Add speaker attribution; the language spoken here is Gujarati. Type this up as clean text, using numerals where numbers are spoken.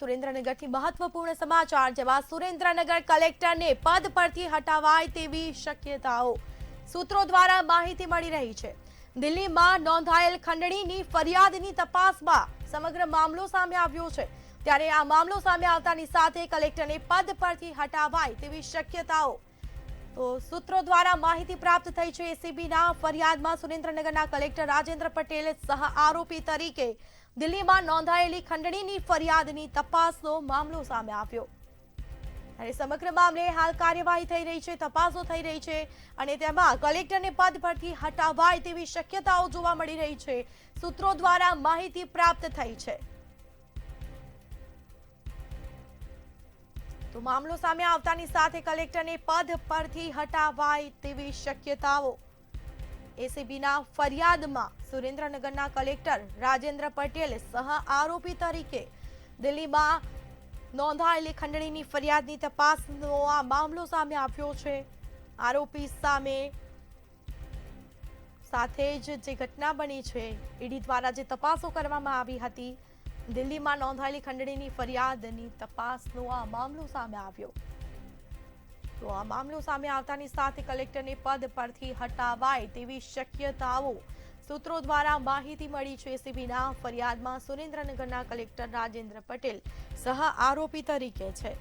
Speaker 1: સુરેન્દ્રનગરથી મહત્વપૂર્ણ સમાચાર જેમાં સુરેન્દ્રનગર કલેક્ટરને પદ પરથી હટાવાય તેવી શક્યતાઓ સૂત્રો દ્વારા માહિતી મળી રહી છે। દિલ્હીમાં નોંધાયેલ ખંડણીની ફરિયાદની તપાસમાં સમગ્ર મામલો સામે આવ્યો છે। ત્યારે આ મામલો સામે આવતાની સાથે કલેક્ટરને પદ પરથી હટાવાય તેવી શક્યતાઓ તો સૂત્રો દ્વારા માહિતી પ્રાપ્ત થઈ છે। એસીબીના ફરિયાદમાં સુરેન્દ્રનગરના કલેક્ટર રાજેન્દ્ર પટેલ સહ આરોપી તરીકે દિલ્હીમાં નોંધાયેલી ખંડણીની ફરિયાદની તપાસનો મામલો સામે આવ્યો અને સમગ્ર મામલે હાલ કાર્યવાહી થઈ રહી છે, તપાસો થઈ રહી છે અને તેમાં કલેક્ટરને પદ પરથી હટાવાય તેવી શક્યતાઓ જોવા મળી રહી છે। સૂત્રો દ્વારા માહિતી પ્રાપ્ત થઈ છે તો મામલો સામે આવતાની સાથે કલેક્ટરને પદ પરથી હટાવાય તેવી શક્યતાઓ। એસીબીના ફરિયાદમાં સુરેન્દ્રનગરના કલેક્ટર રાજેન્દ્ર પટેલ સહ આરોપી તરીકે દિલ્હીમાં નોંધાયેલી ખંડણીની ફરિયાદની તપાસનો આ મામલો સામે આવ્યો છે। આરોપી સામે સાથે જ જે ઘટના બની છે, ઈડી દ્વારા જે તપાસો કરવામાં આવી હતી, દિલ્હીમાં નોંધાયેલી ખંડણીની ફરિયાદની તપાસનો આ મામલો સામે આવ્યો તો આ મામલો સામે આવતાની સાથે કલેક્ટરને પદ પરથી હટાવાય તેવી શક્યતાઓ સૂત્રો દ્વારા માહિતી મળી છે। એસીબીના ફરિયાદમાં સુરેન્દ્રનગરના કલેક્ટર રાજેન્દ્ર પટેલ સહ આરોપી તરીકે છે।